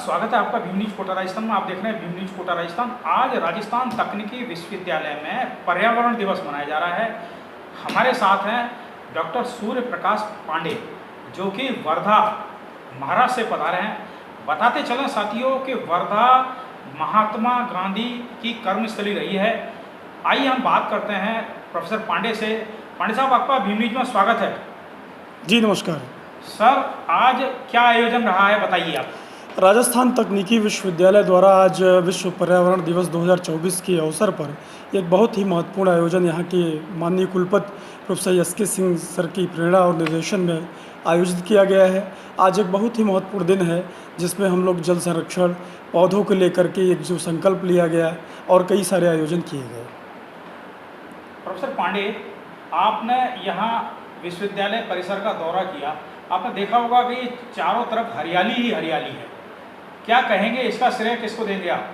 स्वागत है आपका भीम न्यूज कोटा राजस्थान में। आप देख रहे हैं भीम न्यूज कोटा राजस्थान। आज राजस्थान तकनीकी विश्वविद्यालय में पर्यावरण दिवस मनाया जा रहा है। हमारे साथ हैं डॉक्टर सूर्य प्रकाश पांडे, जो कि वर्धा महाराष्ट्र से पधारे हैं। बताते चलें साथियों कि वर्धा महात्मा गांधी की कर्मस्थली रही है। आइए हम बात करते हैं प्रोफेसर पांडे से। पांडे साहब, आपका भीम न्यूज में स्वागत है। जी नमस्कार सर, आज क्या आयोजन रहा है, बताइए आप। राजस्थान तकनीकी विश्वविद्यालय द्वारा आज विश्व पर्यावरण दिवस 2024 के अवसर पर एक बहुत ही महत्वपूर्ण आयोजन यहाँ के माननीय कुलपति प्रोफेसर एस.के. सिंह सर की प्रेरणा और निर्देशन में आयोजित किया गया है। आज एक बहुत ही महत्वपूर्ण दिन है जिसमें हम लोग जल संरक्षण, पौधों को लेकर के एक जो संकल्प लिया गया और कई सारे आयोजन किए गए। प्रोफेसर पांडे, आपने यहाँ विश्वविद्यालय परिसर का दौरा किया। आपने देखा होगा कि चारों तरफ हरियाली ही हरियाली है। क्या कहेंगे, इसका श्रेय किसको देंगे आप?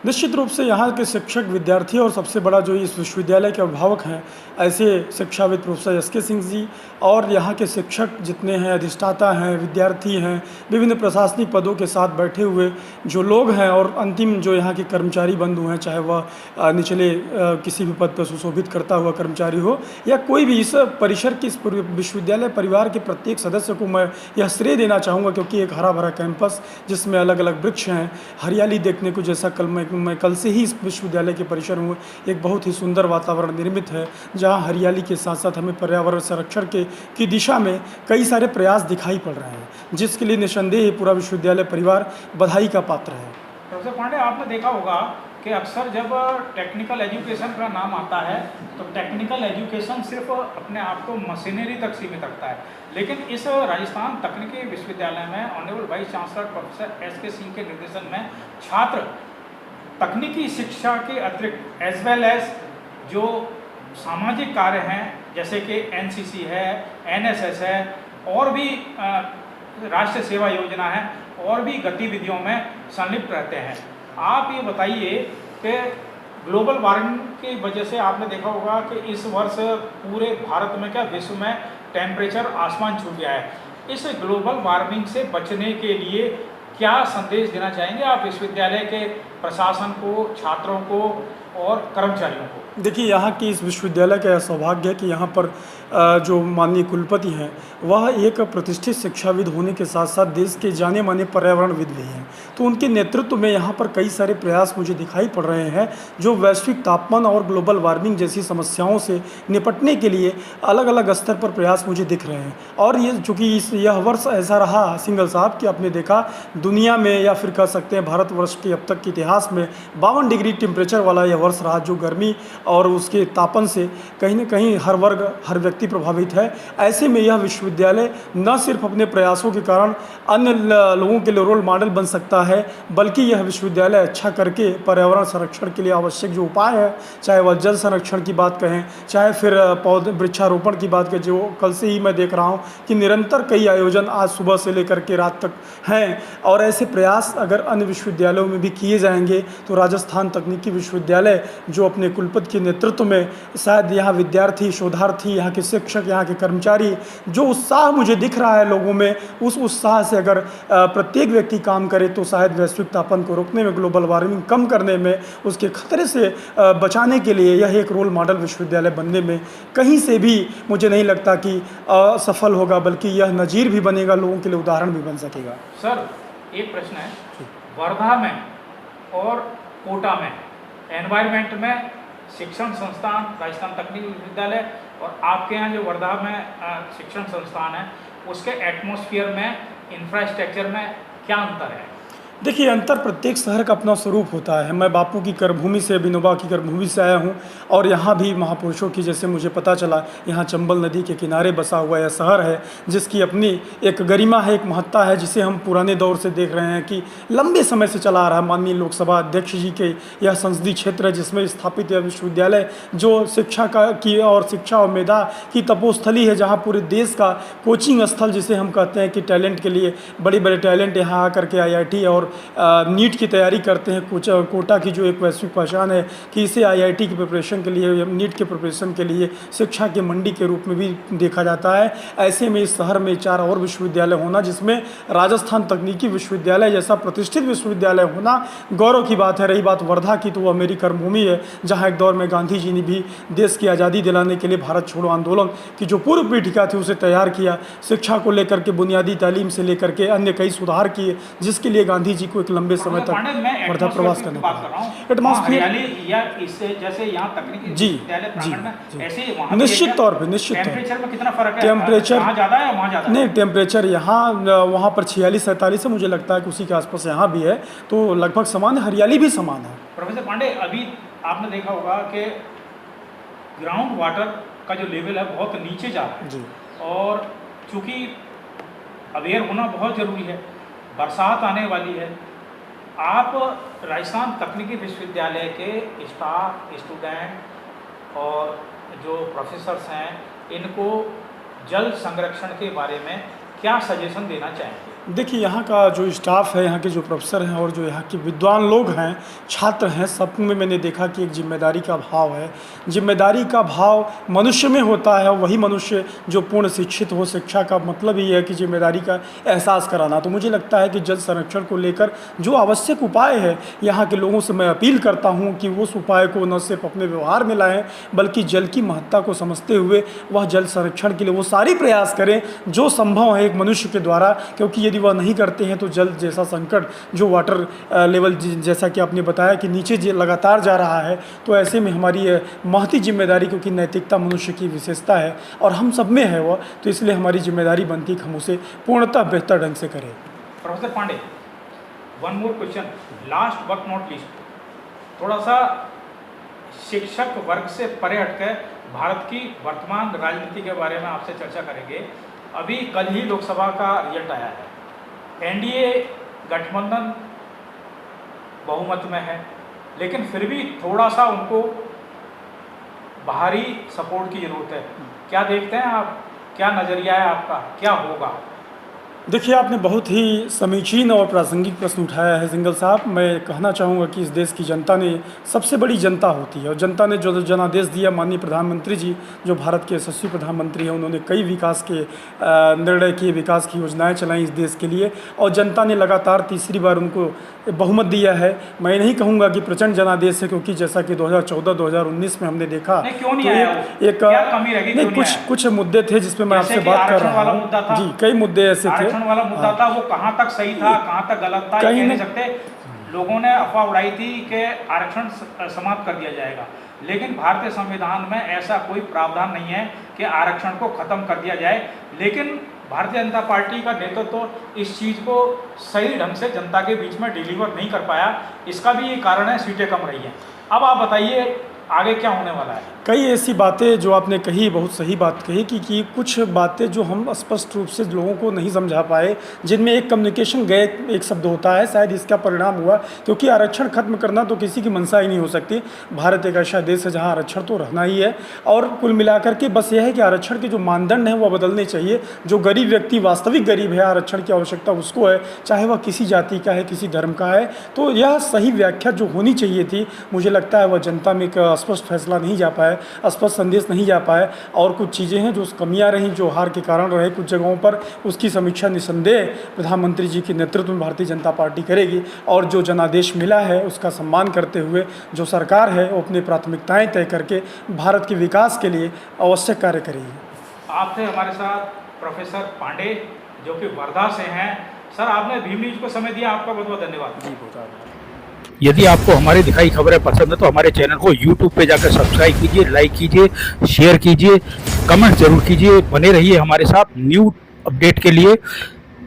निश्चित रूप से यहाँ के शिक्षक, विद्यार्थी और सबसे बड़ा जो इस विश्वविद्यालय के अभिभावक हैं, ऐसे शिक्षाविद प्रोफेसर एस.के. सिंह जी और यहाँ के शिक्षक जितने हैं, अधिष्ठाता हैं, विद्यार्थी हैं, विभिन्न प्रशासनिक पदों के साथ बैठे हुए जो लोग हैं और अंतिम जो यहाँ के कर्मचारी बंधु हैं, चाहे वह निचले किसी भी पद पर सुशोभित करता हुआ कर्मचारी हो या कोई भी, इस परिसर के इस विश्वविद्यालय परिवार के प्रत्येक सदस्य को मैं यह श्रेय देना चाहूँगा, क्योंकि एक हरा भरा कैंपस जिसमें अलग अलग वृक्ष हैं, हरियाली देखने को, जैसा मैं कल से ही इस विश्वविद्यालय के परिसर में एक बहुत ही सुंदर वातावरण निर्मित है, जहां हरियाली के साथ साथ हमें पर्यावरण संरक्षण की दिशा में कई सारे प्रयास दिखाई पड़ रहे हैं, जिसके लिए निसंदेह पूरा विश्वविद्यालय परिवार बधाई का पात्र है। प्रोफेसर पांडे, आपने देखा होगा कि अक्सर जब टेक्निकल एजुकेशन का नाम आता है तो टेक्निकल एजुकेशन सिर्फ अपने आप को मशीनरी तक सीमित रखता है, लेकिन इस राजस्थान तकनीकी विश्वविद्यालय में honourable vice chancellor professor SK. Singh के निर्देशन में छात्र तकनीकी शिक्षा के अतिरिक्त एज वेल एज जो सामाजिक कार्य हैं, जैसे कि एनसीसी है, एनएसएस है और भी राष्ट्रीय सेवा योजना है और भी गतिविधियों में संलिप्त रहते हैं। आप ये बताइए कि ग्लोबल वार्मिंग की वजह से आपने देखा होगा कि इस वर्ष पूरे भारत में, क्या विश्व में टेम्परेचर आसमान छू गया है। इस ग्लोबल वार्मिंग से बचने के लिए क्या संदेश देना चाहेंगे आप विश्वविद्यालय के प्रशासन को, छात्रों को और कर्मचारियों को? देखिए, यहाँ की इस विश्वविद्यालय का यह सौभाग्य है कि यहाँ पर जो माननीय कुलपति हैं वह एक प्रतिष्ठित शिक्षाविद होने के साथ साथ देश के जाने माने पर्यावरणविद भी हैं। तो उनके नेतृत्व में यहाँ पर कई सारे प्रयास मुझे दिखाई पड़ रहे हैं जो वैश्विक तापमान और ग्लोबल वार्मिंग जैसी समस्याओं से निपटने के लिए अलग अलग स्तर पर प्रयास मुझे दिख रहे हैं। और ये चूँकि यह वर्ष ऐसा रहा सिंगल साहब कि आपने देखा दुनिया में, या फिर कह सकते हैं भारतवर्ष के अब तक के इतिहास में 52 डिग्री टेम्परेचर वाला यह वर्ष रहा, जो गर्मी और उसके तापन से कहीं न कहीं हर वर्ग, हर व्यक्ति प्रभावित है। ऐसे में यह विश्वविद्यालय न सिर्फ अपने प्रयासों के कारण अन्य लोगों के लिए रोल मॉडल बन सकता है, बल्कि यह विश्वविद्यालय अच्छा करके पर्यावरण संरक्षण के लिए आवश्यक जो उपाय है, चाहे वह जल संरक्षण की बात कहें, चाहे फिर पौधे वृक्षारोपण की बात करें, जो कल से ही मैं देख रहा हूँ कि निरंतर कई आयोजन आज सुबह से लेकर के रात तक हैं। और ऐसे प्रयास अगर अन्य विश्वविद्यालयों में भी किए जाएंगे तो राजस्थान तकनीकी विश्वविद्यालय जो अपने कुलपति के नेतृत्व में, शायद यहाँ विद्यार्थी, शोधार्थी, यहाँ के शिक्षक, यहाँ के कर्मचारी, जो उत्साह मुझे दिख रहा है लोगों में, उस उत्साह से अगर प्रत्येक व्यक्ति काम करे तो शायद वैश्विक तापन को रोकने में, ग्लोबल वार्मिंग कम करने में, उसके खतरे से बचाने के लिए यह एक रोल मॉडल विश्वविद्यालय बनने में कहीं से भी मुझे नहीं लगता कि सफल होगा, बल्कि यह नज़ीर भी बनेगा, लोगों के लिए उदाहरण भी बन सकेगा। सर, एक प्रश्न है, वर्धा में और कोटा में एनवायरमेंट में शिक्षण संस्थान राजस्थान तकनीकी विश्वविद्यालय और आपके यहाँ जो वर्धा में शिक्षण संस्थान है, उसके एटमॉस्फेयर में, इंफ्रास्ट्रक्चर में क्या अंतर है? देखिए, अंतर प्रत्येक शहर का अपना स्वरूप होता है। मैं बापू की कर्मभूमि से, विनोबा की कर्मभूमि से आया हूँ और यहाँ भी महापुरुषों की, जैसे मुझे पता चला, यहाँ चंबल नदी के किनारे बसा हुआ यह शहर है जिसकी अपनी एक गरिमा है, एक महत्ता है, जिसे हम पुराने दौर से देख रहे हैं कि लंबे समय से चला आ रहा है। माननीय लोकसभा अध्यक्ष जी के यह संसदीय क्षेत्र है जिसमें स्थापित यह विश्वविद्यालय जो शिक्षा की और शिक्षा और मेधा की तपोस्थली है, जहाँ पूरे देश का कोचिंग स्थल जिसे हम कहते हैं कि टैलेंट के लिए बड़े बड़े टैलेंट यहाँ आकर के IIT और और नीट की तैयारी करते हैं, कुछ कोटा की जो एक वैश्विक पहचान है कि इसे आईआईटी की प्रिपरेशन के लिए, नीट के प्रिपरेशन के लिए शिक्षा की मंडी के रूप में भी देखा जाता है। ऐसे में इस शहर में 4 और विश्वविद्यालय होना, जिसमें राजस्थान तकनीकी विश्वविद्यालय जैसा प्रतिष्ठित विश्वविद्यालय होना गौरव की बात है। रही बात वर्धा की, तो वो मेरी कर्मभूमि है, जहाँ एक दौर में गांधी जी ने भी देश की आज़ादी दिलाने के लिए भारत छोड़ो आंदोलन की जो पूर्व पीठिका थी उसे तैयार किया। शिक्षा को लेकर के बुनियादी तालीम से लेकर के अन्य कई सुधार किए, जिसके लिए गांधी जी को एक लंबे समय तक वर्धा प्रवास करना पड़ा। एटमॉस्फेयर या इससे जैसे यहाँ तकनीकी जी निश्चित तौर पे टेम्परेचर में कितना फर्क है? टेम्परेचर वहाँ ज़्यादा है, वहाँ ज़्यादा नहीं, टेम्परेचर यहाँ वहाँ पर 46-47 है, मुझे लगता है कि उसी के आसपास यहाँ भी है, तो लगभग समान है, हरियाली भी समान है। प्रोफेसर पांडे, अभी आपने देखा होगा कि ग्राउंड वाटर का जो लेवल है बहुत नीचे जा रहा है जी, और चूँकि अवेयर होना बहुत ज़रूरी है, बरसात आने वाली है। आप राजस्थान तकनीकी विश्वविद्यालय के स्टाफ, स्टूडेंट और जो प्रोफेसर्स हैं, इनको जल संरक्षण के बारे में क्या सजेशन देना चाहेंगे? देखिए, यहाँ का जो स्टाफ है, यहाँ के जो प्रोफेसर हैं और जो यहाँ के विद्वान लोग हैं, छात्र हैं, सब में मैंने देखा कि एक जिम्मेदारी का भाव है। जिम्मेदारी का भाव मनुष्य में होता है, और वही मनुष्य जो पूर्ण शिक्षित हो। शिक्षा का मतलब ही है कि जिम्मेदारी का एहसास कराना। तो मुझे लगता है कि जल संरक्षण को लेकर जो आवश्यक उपाय है, यहाँ के लोगों से मैं अपील करता हूँ कि उस उपाय को न सिर्फ अपने व्यवहार में लाएँ, बल्कि जल की महत्ता को समझते हुए वह जल संरक्षण के लिए वो सारी प्रयास करें जो संभव है एक मनुष्य के द्वारा, क्योंकि वह नहीं करते हैं तो जल जैसा संकट, जो वाटर लेवल जैसा कि आपने बताया कि नीचे लगातार जा रहा है, तो ऐसे में हमारी महती जिम्मेदारी, क्योंकि नैतिकता मनुष्य की विशेषता है और हम सब में है वह, तो इसलिए हमारी जिम्मेदारी बनती है कि हम उसे पूर्णतः बेहतर ढंग से करें। Professor Pandey, one more question, last but not least, थोड़ा सा शिक्षक वर्ग से परे हटकर भारत की वर्तमान राजनीति के बारे में आपसे चर्चा करेंगे। अभी कल ही लोकसभा का रिजल्ट आया है। एनडीए गठबंधन बहुमत में है, लेकिन फिर भी थोड़ा सा उनको बाहरी सपोर्ट की ज़रूरत है। क्या देखते हैं आप, क्या नज़रिया है आपका, क्या होगा? देखिए, आपने बहुत ही समीचीन और प्रासंगिक प्रश्न उठाया है जिंगल साहब। मैं कहना चाहूँगा कि इस देश की जनता ने, सबसे बड़ी जनता होती है, और जनता ने जो जनादेश दिया, माननीय प्रधानमंत्री जी जो भारत के यशस्वी प्रधानमंत्री हैं, उन्होंने कई विकास के निर्णय किए, विकास की योजनाएं चलाई इस देश के लिए, और जनता ने लगातार तीसरी बार उनको बहुमत दिया है। मैं नहीं कहूँगा कि प्रचंड जनादेश है, क्योंकि जैसा कि 2014-2019 में हमने देखा तो कुछ मुद्दे थे जिसमें मैं आपसे बात कर रहा हूँ जी, कई मुद्दे ऐसे थे वाला मुद्दा था, वो कहाँ तक सही था, कहाँ तक गलत था, कह नहीं सकते। लोगों ने अफवाह उड़ाई थी कि आरक्षण समाप्त कर दिया जाएगा, लेकिन भारतीय संविधान में ऐसा कोई प्रावधान नहीं है कि आरक्षण को खत्म कर दिया जाए। लेकिन भारतीय जनता पार्टी का नेतृत्व इस चीज़ को सही ढंग से जनता के बीच में डिलीवर नहीं कर पाया। इसका भी ये कारण है, सीटें कम रही हैं। अब आप बताइए आगे क्या होने वाला है? कई ऐसी बातें जो आपने कही, बहुत सही बात कही कि कुछ बातें जो हम स्पष्ट रूप से लोगों को नहीं समझा पाए, जिनमें एक कम्युनिकेशन गैप एक शब्द होता है, शायद इसका परिणाम हुआ, क्योंकि आरक्षण खत्म करना तो किसी की मंशा ही नहीं हो सकती। भारत एक ऐसा देश है जहां आरक्षण तो रहना ही है, और कुल मिलाकर के बस यह है कि आरक्षण के जो मानदंड हैं वह बदलने चाहिए। जो गरीब व्यक्ति वास्तविक गरीब है, आरक्षण की आवश्यकता उसको है, चाहे वह किसी जाति का है, किसी धर्म का है। तो यह सही व्याख्या जो होनी चाहिए थी, मुझे लगता है वह जनता में एक स्पष्ट फैसला नहीं जा पाया, स्पष्ट संदेश नहीं जा पाए, और कुछ चीज़ें हैं जो कमियां रहीं, जो हार के कारण रहे कुछ जगहों पर। उसकी समीक्षा निसंदेह प्रधानमंत्री जी के नेतृत्व में भारतीय जनता पार्टी करेगी, और जो जनादेश मिला है उसका सम्मान करते हुए जो सरकार है वो अपनी प्राथमिकताएं तय करके भारत के विकास के लिए आवश्यक कार्य करेगी। आपसे हमारे साथ प्रोफेसर पांडे जो कि वर्धा से हैं। सर, आपने भीम न्यूज़ को समय दिया, आपका बहुत बहुत धन्यवाद। जी, बहुत धन्यवाद। यदि आपको हमारी दिखाई खबरें पसंद है तो हमारे चैनल को YouTube पे जाकर सब्सक्राइब कीजिए, लाइक कीजिए, शेयर कीजिए, कमेंट जरूर कीजिए। बने रहिए हमारे साथ न्यू अपडेट के लिए।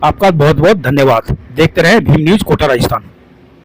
आपका बहुत बहुत धन्यवाद। देखते रहें भीम न्यूज़ कोटा राजस्थान।